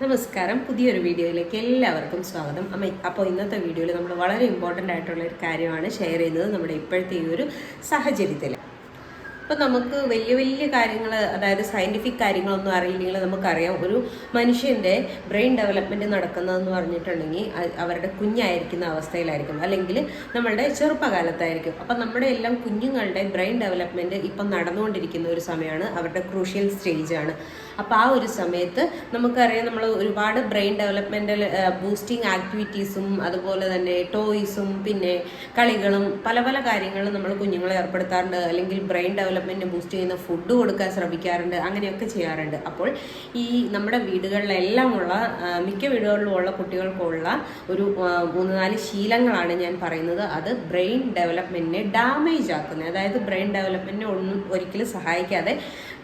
നമസ്കാരം. പുതിയൊരു വീഡിയോയിലേക്ക് എല്ലാവർക്കും സ്വാഗതം. അപ്പോൾ ഇന്നത്തെ വീഡിയോയിൽ നമ്മൾ വളരെ ഇമ്പോർട്ടൻ്റ് ആയിട്ടുള്ള ഒരു കാര്യമാണ് ഷെയർ ചെയ്യുന്നത് നമ്മുടെ ഇപ്പോഴത്തെ ഈ ഒരു സാഹചര്യത്തിൽ. അപ്പോൾ നമുക്ക് വലിയ വലിയ കാര്യങ്ങൾ, അതായത് സയൻറ്റിഫിക് കാര്യങ്ങളൊന്നും അറിയില്ലെങ്കിൽ നമുക്കറിയാം ഒരു മനുഷ്യൻ്റെ ബ്രെയിൻ ഡെവലപ്മെൻറ്റ് നടക്കുന്നതെന്ന് പറഞ്ഞിട്ടുണ്ടെങ്കിൽ അവരുടെ കുഞ്ഞായിരിക്കുന്ന അവസ്ഥയിലായിരിക്കും, അല്ലെങ്കിൽ നമ്മളുടെ ചെറുപ്പകാലത്തായിരിക്കും. അപ്പം നമ്മുടെ എല്ലാം കുഞ്ഞുങ്ങളുടെ ബ്രെയിൻ ഡെവലപ്മെൻറ്റ് ഇപ്പം നടന്നുകൊണ്ടിരിക്കുന്ന ഒരു സമയമാണ്, അവരുടെ ക്രൂഷ്യൽ സ്റ്റേജാണ്. അപ്പോൾ ആ ഒരു സമയത്ത് നമുക്കറിയാം നമ്മൾ ഒരുപാട് ബ്രെയിൻ ഡെവലപ്മെൻറ്റൽ ബൂസ്റ്റിംഗ് ആക്ടിവിറ്റീസും അതുപോലെ തന്നെ ടോയ്സും പിന്നെ കളികളും പല പല കാര്യങ്ങളും നമ്മൾ കുഞ്ഞുങ്ങളെ ഏർപ്പെടുത്താറുണ്ട്. അല്ലെങ്കിൽ ബ്രെയിൻ ഡെവലപ്മെൻറ്റ് ബൂസ്റ്റ് ചെയ്യുന്ന ഫുഡ് കൊടുക്കാൻ ശ്രമിക്കാറുണ്ട്, അങ്ങനെയൊക്കെ ചെയ്യാറുണ്ട്. അപ്പോൾ ഈ നമ്മുടെ വീടുകളിലെല്ലാം ഉള്ള മിക്ക വീടുകളിലും ഉള്ള കുട്ടികൾക്കുള്ള ഒരു 3-4 ശീലങ്ങളാണ് ഞാൻ പറയുന്നത്. അത് ബ്രെയിൻ ഡെവലപ്മെൻറ്റിനെ ഡാമേജ് ആക്കുന്നത്, അതായത് ബ്രെയിൻ ഡെവലപ്മെൻറ്റിനെ ഒരിക്കലും സഹായിക്കാതെ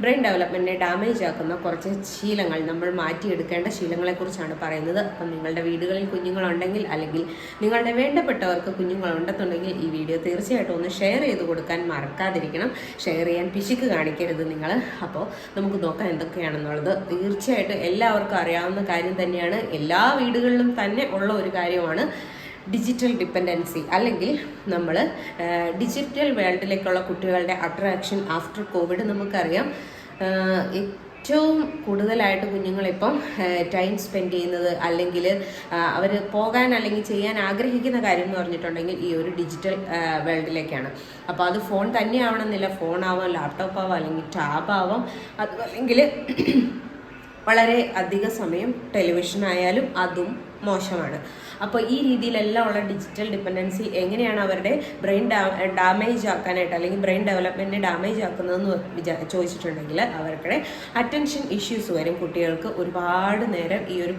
ബ്രെയിൻ ഡെവലപ്മെൻറ്റിനെ ഡാമേജ് ആക്കുന്ന കുറച്ച് ശീലങ്ങൾ, നമ്മൾ മാറ്റിയെടുക്കേണ്ട ശീലങ്ങളെക്കുറിച്ചാണ് പറയുന്നത്. അപ്പം നിങ്ങളുടെ വീടുകളിൽ കുഞ്ഞുങ്ങളുണ്ടെങ്കിൽ അല്ലെങ്കിൽ നിങ്ങളുടെ വേണ്ടപ്പെട്ടവർക്ക് കുഞ്ഞുങ്ങളുണ്ടെന്നുണ്ടെങ്കിൽ ഈ വീഡിയോ തീർച്ചയായിട്ടും ഒന്ന് ഷെയർ ചെയ്ത് കൊടുക്കാൻ മറക്കാതിരിക്കണം. ഷെയർ ചെയ്യാൻ പിശുക്ക് കാണിക്കരുത് നിങ്ങൾ. അപ്പോൾ നമുക്ക് നോക്കാം എന്തൊക്കെയാണെന്നുള്ളത്. തീർച്ചയായിട്ടും എല്ലാവർക്കും അറിയാവുന്ന കാര്യം തന്നെയാണ്, എല്ലാ വീടുകളിലും തന്നെ ഉള്ള ഒരു കാര്യമാണ് ഡിജിറ്റൽ ഡിപ്പെൻഡൻസി, അല്ലെങ്കിൽ നമ്മൾ ഡിജിറ്റൽ വേൾഡിലേക്കുള്ള കുട്ടികളുടെ അട്രാക്ഷൻ ആഫ്റ്റർ കോവിഡ്. നമുക്കറിയാം ഏറ്റവും കൂടുതലായിട്ട് കുഞ്ഞുങ്ങളിപ്പം ടൈം സ്പെൻഡ് ചെയ്യുന്നത്, അല്ലെങ്കിൽ അവർ പോകാൻ അല്ലെങ്കിൽ ചെയ്യാൻ ആഗ്രഹിക്കുന്ന കാര്യം എന്ന് പറഞ്ഞിട്ടുണ്ടെങ്കിൽ ഈ ഒരു ഡിജിറ്റൽ വേൾഡിലേക്കാണ്. അപ്പോൾ അത് ഫോൺ തന്നെ ആവണമെന്നില്ല, ഫോണാവാം, ലാപ്ടോപ്പ് ആവാം, അല്ലെങ്കിൽ ടാബ് ആവാം, അതും അല്ലെങ്കിൽ വളരെ അധിക സമയം ടെലിവിഷൻ ആയാലും അതും മോശമാണ്. അപ്പോൾ ഈ രീതിയിലെല്ലാം ഉള്ള ഡിജിറ്റൽ ഡിപ്പെൻഡൻസി എങ്ങനെയാണ് അവരുടെ ബ്രെയിൻ ഡാമേജ് ആക്കാനായിട്ട്, അല്ലെങ്കിൽ ബ്രെയിൻ ഡെവലപ്മെൻറ്റ് ഡാമേജ് ആക്കുന്നതെന്ന് ചോദിച്ചിട്ടുണ്ടെങ്കിൽ അവരുടെ അറ്റൻഷൻ ഇഷ്യൂസ് വരും. കുട്ടികൾക്ക് ഒരുപാട് നേരം ഈ ഒരു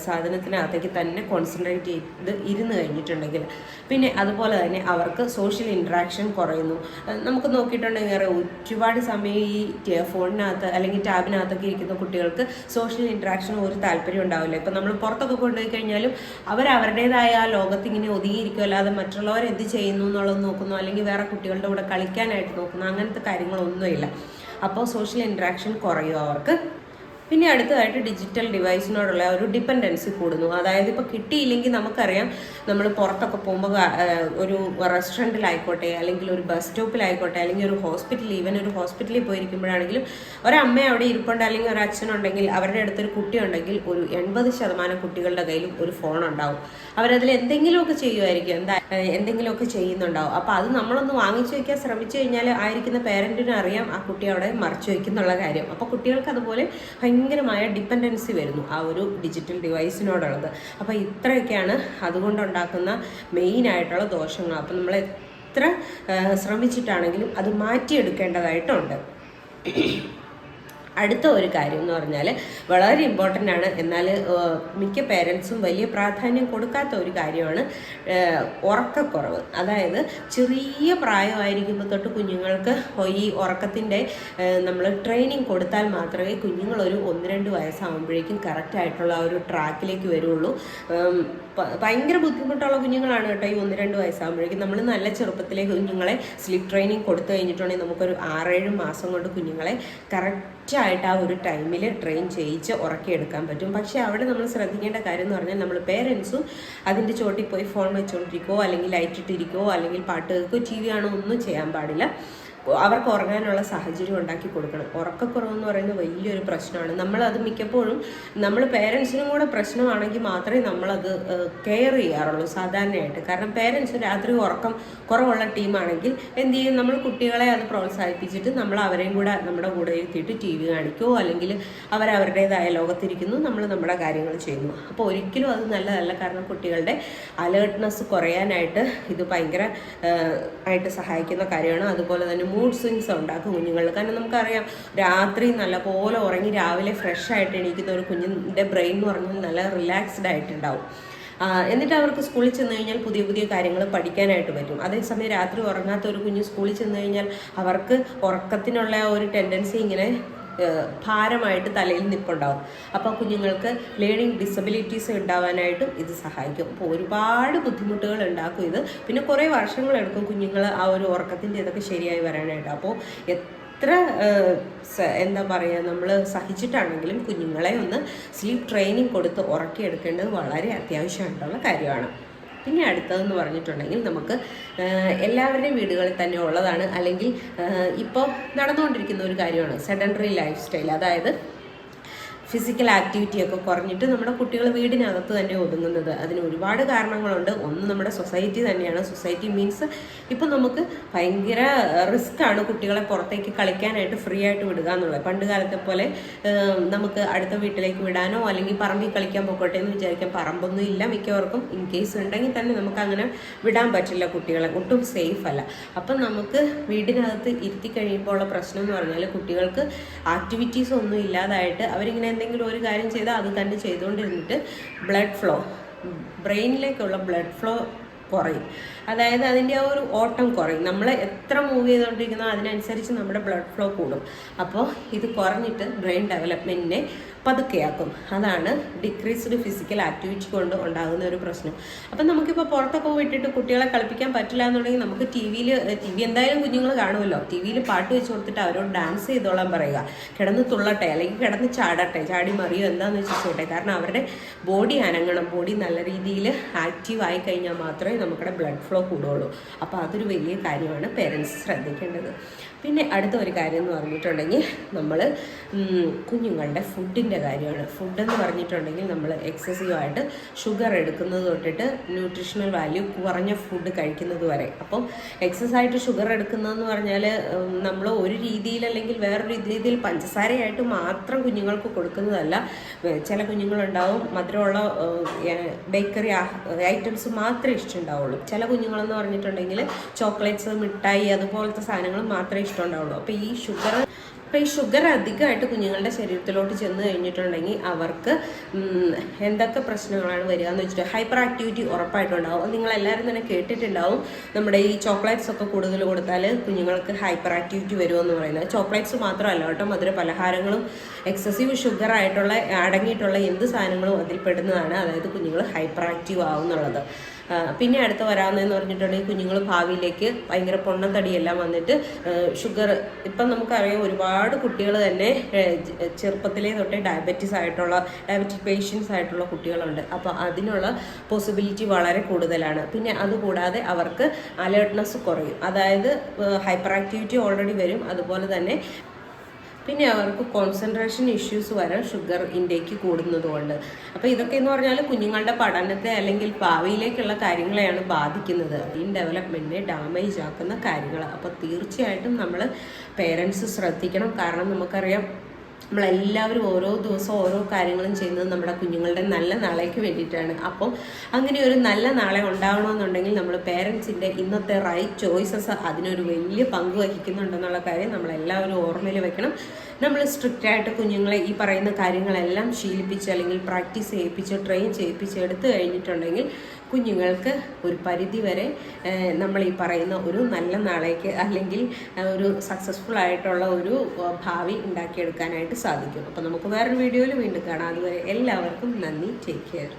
സാധനത്തിനകത്തേക്ക് തന്നെ കോൺസെൻട്രേറ്റ് ചെയ്ത് ഇരുന്ന് കഴിഞ്ഞിട്ടുണ്ടെങ്കിൽ, പിന്നെ അതുപോലെ തന്നെ അവർക്ക് സോഷ്യൽ ഇൻട്രാക്ഷൻ കുറയുന്നു. നമുക്ക് നോക്കിയിട്ടുണ്ടെങ്കിൽ ഒരുപാട് സമയം ഈ ഫോണിനകത്ത് അല്ലെങ്കിൽ ടാബിനകത്തൊക്കെ ഇരിക്കുന്ന കുട്ടികൾക്ക് സോഷ്യൽ ഇൻട്രാക്ഷൻ ഒരു താല്പര്യം ഉണ്ടാവില്ല. ഇപ്പം നമ്മൾ പുറത്തൊക്കെ കൊണ്ടുപോയി കഴിഞ്ഞാലും അവരുടേതായ ആ ലോകത്ത് ഇങ്ങനെ ഒതുങ്ങിയിരിക്കും, അല്ലാതെ മറ്റുള്ളവർ എന്ത് ചെയ്യുന്നു എന്നുള്ളത് നോക്കുന്നു, അല്ലെങ്കിൽ വേറെ കുട്ടികളുടെ കൂടെ കളിക്കാനായിട്ട് നോക്കുന്നു, അങ്ങനത്തെ കാര്യങ്ങളൊന്നുമില്ല. അപ്പോൾ സോഷ്യൽ ഇൻട്രാക്ഷൻ കുറയും അവർക്ക്. പിന്നെ അടുത്തതായിട്ട് ഡിജിറ്റൽ ഡിവൈസിനോടുള്ള ഒരു ഡിപ്പെൻഡൻസി കൂടുന്നു. അതായത് ഇപ്പോൾ കിട്ടിയില്ലെങ്കിൽ നമുക്കറിയാം, നമ്മൾ പുറത്തൊക്കെ പോകുമ്പോൾ ഒരു റെസ്റ്റോറൻറ്റിലായിക്കോട്ടെ, അല്ലെങ്കിൽ ഒരു ബസ് സ്റ്റോപ്പിലായിക്കോട്ടെ, അല്ലെങ്കിൽ ഒരു ഹോസ്പിറ്റലിൽ, ഈവൻ ഒരു ഹോസ്പിറ്റലിൽ പോയിരിക്കുമ്പോഴാണെങ്കിലും ഒരമ്മ അവിടെ ഇരിപ്പുണ്ട്, അല്ലെങ്കിൽ ഒരു അച്ഛനുണ്ടെങ്കിൽ, അവരുടെ അടുത്തൊരു കുട്ടിയുണ്ടെങ്കിൽ ഒരു 80% കുട്ടികളുടെ കയ്യിലും ഒരു ഫോൺ ഉണ്ടാവും. അവരതിൽ എന്തെങ്കിലുമൊക്കെ ചെയ്യുമായിരിക്കും, എന്തെങ്കിലുമൊക്കെ ചെയ്യുന്നുണ്ടാവും. അപ്പോൾ അത് നമ്മളൊന്ന് വാങ്ങിച്ചു വയ്ക്കാൻ ശ്രമിച്ചു കഴിഞ്ഞാൽ ആയിരിക്കുന്ന പേരൻറ്റിന് അറിയാം ആ കുട്ടി അവിടെ മറച്ചു വയ്ക്കുന്നുള്ള കാര്യം. അപ്പോൾ കുട്ടികൾക്ക് അതുപോലെ ഭയങ്കരമായ ഡിപ്പെൻഡൻസി വരുന്നു ആ ഒരു ഡിജിറ്റൽ ഡിവൈസിനോടുള്ളത്. അപ്പോൾ ഇത്രയൊക്കെയാണ് അതുകൊണ്ടുണ്ടാക്കുന്ന മെയിനായിട്ടുള്ള ദോഷങ്ങൾ. അപ്പോൾ നമ്മൾ എത്ര ശ്രമിച്ചിട്ടാണെങ്കിലും അത് മാറ്റിയെടുക്കേണ്ടതായിട്ടുണ്ട്. അടുത്ത ഒരു കാര്യം എന്ന് പറഞ്ഞാൽ വളരെ ഇമ്പോർട്ടൻ്റ് ആണ്, എന്നാൽ മിക്ക പേരൻസും വലിയ പ്രാധാന്യം കൊടുക്കാത്ത ഒരു കാര്യമാണ് ഉറക്കക്കുറവ്. അതായത് ചെറിയ പ്രായമായിരിക്കുമ്പോൾ തൊട്ട് കുഞ്ഞുങ്ങൾക്ക് ഈ ഉറക്കത്തിൻ്റെ നമ്മൾ ട്രെയിനിങ് കൊടുത്താൽ മാത്രമേ കുഞ്ഞുങ്ങൾ ഒരു 1-2 വയസ്സാകുമ്പോഴേക്കും കറക്റ്റായിട്ടുള്ള ഒരു ട്രാക്കിലേക്ക് വരുള്ളൂ. ഭയങ്കര ബുദ്ധിമുട്ടുള്ള കുഞ്ഞുങ്ങളാണ് കേട്ടോ ഈ 1-2 വയസ്സാകുമ്പോഴേക്കും. നമ്മൾ നല്ല ചെറുപ്പത്തിലേക്ക് കുഞ്ഞുങ്ങളെ സ്ലീപ്പ് ട്രെയിനിങ് കൊടുത്തു കഴിഞ്ഞിട്ടുണ്ടെങ്കിൽ നമുക്കൊരു 6-7 മാസം കൊണ്ട് കുഞ്ഞുങ്ങളെ കറക്റ്റായിട്ട് ആ ഒരു ടൈമിൽ ട്രെയിൻ ചെയ്യിച്ച് ഉറക്കിയെടുക്കാൻ പറ്റും. പക്ഷേ അവിടെ നമ്മൾ ശ്രദ്ധിക്കേണ്ട കാര്യം എന്ന് പറഞ്ഞാൽ, നമ്മൾ പേരൻസും അതിൻ്റെ ചോട്ടിൽ പോയി ഫോൺ വെച്ചുകൊണ്ടിരിക്കുകയോ, അല്ലെങ്കിൽ ലൈറ്റ് ഇട്ടിരിക്കുകയോ, അല്ലെങ്കിൽ പാട്ട് കേൾക്കുകയോ, TV കാണോ ഒന്നും ചെയ്യാൻ പാടില്ല. അവർക്ക് ഉറങ്ങാനുള്ള സാഹചര്യം ഉണ്ടാക്കി കൊടുക്കണം. ഉറക്കക്കുറവെന്ന് പറയുന്നത് വലിയൊരു പ്രശ്നമാണ്. നമ്മളത് മിക്കപ്പോഴും നമ്മൾ പേരൻസിനും കൂടെ പ്രശ്നമാണെങ്കിൽ മാത്രമേ നമ്മളത് കെയർ ചെയ്യാറുള്ളൂ സാധാരണയായിട്ട്. കാരണം പേരൻസ് രാത്രി ഉറക്കം കുറവുള്ള ടീമാണെങ്കിൽ എന്ത് ചെയ്യും, നമ്മൾ കുട്ടികളെ അത് പ്രോത്സാഹിപ്പിച്ചിട്ട് നമ്മൾ അവരെയും കൂടെ നമ്മുടെ കൂടെ ഇരുത്തിയിട്ട് TV കാണിക്കുമോ, അല്ലെങ്കിൽ അവരവരുടേതായ ലോകത്തിരിക്കുന്നു, നമ്മൾ നമ്മുടെ കാര്യങ്ങൾ ചെയ്യുന്നു. അപ്പോൾ ഒരിക്കലും അത് നല്ലതല്ല. കാരണം കുട്ടികളുടെ അലേർട്ട്നെസ് കുറയാനായിട്ട് ഇത് ഭയങ്കര ആയിട്ട് സഹായിക്കുന്ന കാര്യമാണ്. അതുപോലെ തന്നെ മൂഡ് സ്വിങ്സ് ഉണ്ടാക്കും കുഞ്ഞുങ്ങളിൽ. കാരണം നമുക്കറിയാം, രാത്രി നല്ലപോലെ ഉറങ്ങി രാവിലെ ഫ്രഷ് ആയിട്ട് എണീക്കുന്ന ഒരു കുഞ്ഞിൻ്റെ ബ്രെയിൻ എന്ന് പറഞ്ഞാൽ നല്ല റിലാക്സ്ഡ് ആയിട്ടുണ്ടാവും. എന്നിട്ട് അവർക്ക് സ്കൂളിൽ ചെന്ന് കഴിഞ്ഞാൽ പുതിയ പുതിയ കാര്യങ്ങൾ പഠിക്കാനായിട്ട് പറ്റും. അതേസമയം രാത്രി ഉറങ്ങാത്ത ഒരു കുഞ്ഞ് സ്കൂളിൽ ചെന്ന് കഴിഞ്ഞാൽ അവർക്ക് ഉറക്കത്തിനുള്ള ഒരു ടെൻഡൻസി ഇങ്ങനെ ഭാരമായിട്ട് തലയിൽ നിൽപ്പുണ്ടാവും. അപ്പോൾ കുഞ്ഞുങ്ങൾക്ക് ലേണിംഗ് ഡിസബിലിറ്റീസ് ഉണ്ടാവാനായിട്ടും ഇത് സഹായിക്കും. അപ്പോൾ ഒരുപാട് ബുദ്ധിമുട്ടുകൾ ഉണ്ടാക്കും ഇത്. പിന്നെ കുറേ വർഷങ്ങളെടുക്കും കുഞ്ഞുങ്ങൾ ആ ഒരു ഉറക്കത്തിൻ്റെ ഇതൊക്കെ ശരിയായി വരാനായിട്ട്. അപ്പോൾ എത്ര എന്താ പറയുക നമ്മൾ സഹിച്ചിട്ടാണെങ്കിലും കുഞ്ഞുങ്ങളെ ഒന്ന് സ്ലീപ്പ് ട്രെയിനിങ് കൊടുത്ത് ഉറക്കിയെടുക്കേണ്ടത് വളരെ അത്യാവശ്യമായിട്ടുള്ള കാര്യമാണ്. പിന്നെ അടുത്തതെന്ന് പറഞ്ഞിട്ടുണ്ടെങ്കിൽ നമുക്ക് എല്ലാവരുടെയും വീടുകളിൽ തന്നെ ഉള്ളതാണ്, അല്ലെങ്കിൽ ഇപ്പോൾ നടന്നുകൊണ്ടിരിക്കുന്ന ഒരു കാര്യമാണ് സെഡൻഡറി ലൈഫ് സ്റ്റൈൽ. അതായത് ഫിസിക്കൽ ആക്ടിവിറ്റിയൊക്കെ കുറഞ്ഞിട്ട് നമ്മുടെ കുട്ടികൾ വീടിനകത്ത് തന്നെ ഒതുങ്ങുന്നത്. അതിന് ഒരുപാട് കാരണങ്ങളുണ്ട്. ഒന്ന് നമ്മുടെ സൊസൈറ്റി തന്നെയാണ്. സൊസൈറ്റി മീൻസ് ഇപ്പം നമുക്ക് ഭയങ്കര റിസ്ക്കാണ് കുട്ടികളെ പുറത്തേക്ക് കളിക്കാനായിട്ട് ഫ്രീ ആയിട്ട് വിടുക എന്നുള്ളത്. പണ്ട് കാലത്തെ പോലെ നമുക്ക് അടുത്ത വീട്ടിലേക്ക് വിടാനോ അല്ലെങ്കിൽ പറമ്പിൽ കളിക്കാൻ പോകട്ടെ എന്ന് വിചാരിക്കാൻ പറമ്പൊന്നും ഇല്ല മിക്കവർക്കും. ഇൻ കേസ് ഉണ്ടെങ്കിൽ തന്നെ നമുക്ക് അങ്ങനെ വിടാൻ പറ്റില്ല കുട്ടികളെ, ഒട്ടും സേഫ് അല്ല. അപ്പം നമുക്ക് വീടിനകത്ത് ഇരുത്തി കഴിയുമ്പോൾ ഉള്ള പ്രശ്നം എന്ന് പറഞ്ഞാൽ കുട്ടികൾക്ക് ആക്ടിവിറ്റീസ് ഒന്നും ഇല്ലാതായിട്ട് അവരിങ്ങനെ എന്തെങ്കിലും ഒരു കാര്യം ചെയ്താൽ അത് തന്നെ ചെയ്തുകൊണ്ടിരുന്നിട്ട് ബ്ലഡ് ഫ്ലോ, ബ്രെയിനിലേക്കുള്ള ബ്ലഡ് ഫ്ലോ കുറയും. അതായത് അതിൻ്റെ ആ ഒരു ഓട്ടം കുറയും. നമ്മൾ എത്ര മൂവ് ചെയ്തുകൊണ്ടിരിക്കുന്നോ അതിനനുസരിച്ച് നമ്മുടെ ബ്ലഡ് ഫ്ലോ കൂടും. അപ്പോൾ ഇത് കുറഞ്ഞിട്ട് ബ്രെയിൻ ഡെവലപ്മെൻറ്റിനെ പതുക്കെയാക്കും. അതാണ് ഡിക്രീസ്ഡ് ഫിസിക്കൽ ആക്ടിവിറ്റി കൊണ്ട് ഉണ്ടാകുന്ന ഒരു പ്രശ്നം. അപ്പം നമുക്കിപ്പോൾ പുറത്തൊക്കെ വിട്ടിട്ട് കുട്ടികളെ കളിപ്പിക്കാൻ പറ്റില്ല എന്നുണ്ടെങ്കിൽ നമുക്ക് ടി വി എന്തായാലും കുഞ്ഞുങ്ങൾ കാണുമല്ലോ, ടി വിയിൽ പാട്ട് വെച്ച് കൊടുത്തിട്ട് അവരോട് ഡാൻസ് ചെയ്തോളാൻ പറയുക. കിടന്ന് തുള്ളട്ടെ അല്ലെങ്കിൽ കിടന്ന് ചാടട്ടെ, ചാടി മറിയോ എന്താണെന്ന് വെച്ച് ചെയ്യട്ടെ. കാരണം അവരുടെ ബോഡി അനങ്ങണം. ബോഡി നല്ല രീതിയിൽ ആക്റ്റീവ് ആയി കഴിഞ്ഞാൽ മാത്രമേ നമ്മുടെ ബ്ലഡ് ഫ്ലോ കൂടുകയുള്ളൂ. അപ്പോൾ അതൊരു വലിയ കാര്യമാണ് പേരൻസ് ശ്രദ്ധിക്കേണ്ടത്. പിന്നെ അടുത്ത ഒരു കാര്യം എന്ന് പറഞ്ഞിട്ടുണ്ടെങ്കിൽ നമ്മൾ കുഞ്ഞുങ്ങളുടെ ഫുഡിൻ്റെ കാര്യമാണ്. ഫുഡെന്ന് പറഞ്ഞിട്ടുണ്ടെങ്കിൽ നമ്മൾ എക്സസീവായിട്ട് ഷുഗർ എടുക്കുന്നത് തൊട്ടിട്ട് ന്യൂട്രീഷണൽ വാല്യൂ കുറഞ്ഞ ഫുഡ് കഴിക്കുന്നത് വരെ. അപ്പം എക്സസൈസായിട്ട് ഷുഗർ എടുക്കുന്നതെന്ന് പറഞ്ഞാൽ നമ്മൾ ഒരു രീതിയിൽ അല്ലെങ്കിൽ വേറൊരു രീതിയിൽ പഞ്ചസാരയായിട്ട് മാത്രം കുഞ്ഞുങ്ങൾക്ക് കൊടുക്കുന്നതല്ല. ചില കുഞ്ഞുങ്ങളുണ്ടാവും മധുരമുള്ള ബേക്കറി ഐറ്റംസ് മാത്രമേ ഇഷ്ടമുണ്ടാവുള്ളൂ. ചില കുഞ്ഞുങ്ങളെന്ന് പറഞ്ഞിട്ടുണ്ടെങ്കിൽ ചോക്ലേറ്റ്സ്, മിഠായി അതുപോലത്തെ സാധനങ്ങൾ മാത്രമേ ഇഷ്ടമുണ്ടാവുള്ളൂ. അപ്പോൾ ഈ ഷുഗർ അധികമായിട്ട് കുഞ്ഞുങ്ങളുടെ ശരീരത്തിലോട്ട് ചെന്ന് കഴിഞ്ഞിട്ടുണ്ടെങ്കിൽ അവർക്ക് എന്തൊക്കെ പ്രശ്നങ്ങളാണ് വരിക എന്ന് വെച്ചിട്ട് ഹൈപ്പർ ആക്ടിവിറ്റി ഉറപ്പായിട്ടുണ്ടാവും. നിങ്ങളെല്ലാവരും തന്നെ കേട്ടിട്ടുണ്ടാവും, നമ്മുടെ ഈ ചോക്ലേറ്റ്സ് ഒക്കെ കൂടുതൽ കൊടുത്താൽ കുഞ്ഞുങ്ങൾക്ക് ഹൈപ്പർ ആക്ടിവിറ്റി വരുമെന്ന് പറയുന്നത്. ചോക്ലേറ്റ്സ് മാത്രമല്ല കേട്ടോ, മധുര പലഹാരങ്ങളും എക്സസീവ് ഷുഗർ ആയിട്ടുള്ള അടങ്ങിയിട്ടുള്ള എന്ത് സാധനങ്ങളും അതിൽ പെടുന്നതാണ്. അതായത് കുഞ്ഞുങ്ങൾ ഹൈപ്പർ ആക്റ്റീവ് ആവും എന്നുള്ളത്. പിന്നെ അടുത്ത് വരാമെന്ന് പറഞ്ഞിട്ടുണ്ടെങ്കിൽ കുഞ്ഞുങ്ങൾ ഭാവിയിലേക്ക് ഭയങ്കര പൊണ്ണം തടിയെല്ലാം വന്നിട്ട് ഷുഗർ, ഇപ്പം നമുക്കറിയാം ഒരുപാട് കുട്ടികൾ തന്നെ ചെറുപ്പത്തിലേ തൊട്ടേ ഡയബറ്റിക് പേഷ്യൻസ് ആയിട്ടുള്ള കുട്ടികളുണ്ട്. അപ്പോൾ അതിനുള്ള പോസിബിലിറ്റി വളരെ കൂടുതലാണ്. പിന്നെ അതുകൂടാതെ അവർക്ക് അലേർട്ട്നെസ് കുറയും. അതായത് ഹൈപ്പർ ആക്ടിവിറ്റി ഓൾറെഡി വരും. അതുപോലെ തന്നെ പിന്നെ അവർക്ക് കോൺസെൻട്രേഷൻ ഇഷ്യൂസ് വരാൻ ഷുഗർ ഇൻടേക്ക് കൂടുന്നതുകൊണ്ട്. അപ്പോൾ ഇതൊക്കെ എന്ന് പറഞ്ഞാൽ കുഞ്ഞുങ്ങളുടെ പഠനത്തെ അല്ലെങ്കിൽ ഭാവിയിലേക്കുള്ള കാര്യങ്ങളെയാണ് ബാധിക്കുന്നത്. ഈ ഡെവലപ്മെൻറ്റിനെ ഡാമേജ് ആക്കുന്ന കാര്യങ്ങൾ. അപ്പോൾ തീർച്ചയായിട്ടും നമ്മൾ പേരൻസ് ശ്രദ്ധിക്കണം. കാരണം നമുക്കറിയാം നമ്മളെല്ലാവരും ഓരോ ദിവസവും ഓരോ കാര്യങ്ങളും ചെയ്യുന്നത് നമ്മുടെ കുഞ്ഞുങ്ങളുടെ നല്ല നാളേക്ക് വേണ്ടിയിട്ടാണ്. അപ്പം അങ്ങനെ ഒരു നല്ല നാളെ ഉണ്ടാകണമെന്നുണ്ടെങ്കിൽ നമ്മൾ പേരൻസിൻ്റെ ഇന്നത്തെ റൈറ്റ് ചോയ്സസ് അതിനൊരു വലിയ പങ്ക് വഹിക്കുന്നുണ്ടെന്നുള്ള കാര്യം നമ്മളെല്ലാവരും ഓർമ്മയിൽ വെക്കണം. നമ്മൾ സ്ട്രിക്റ്റായിട്ട് കുഞ്ഞുങ്ങളെ ഈ പറയുന്ന കാര്യങ്ങളെല്ലാം ശീലിപ്പിച്ച് അല്ലെങ്കിൽ പ്രാക്ടീസ് ചെയ്യിപ്പിച്ച് ട്രെയിൻ ചെയ്യിപ്പിച്ച് എടുത്തു കഴിഞ്ഞിട്ടുണ്ടെങ്കിൽ കുഞ്ഞുങ്ങൾക്ക് ഒരു പരിധി വരെ നമ്മൾ ഈ പറയുന്ന ഒരു നല്ല നാളേക്ക് അല്ലെങ്കിൽ ഒരു സക്സസ്ഫുൾ ആയിട്ടുള്ള ഒരു ഭാവി ഉണ്ടാക്കിയെടുക്കാനായിട്ട് സാധിക്കും. അപ്പോൾ നമുക്ക് വേറൊരു വീഡിയോയിൽ വീണ്ടും കാണാം. അതുവരെ എല്ലാവർക്കും നന്ദി. Take care.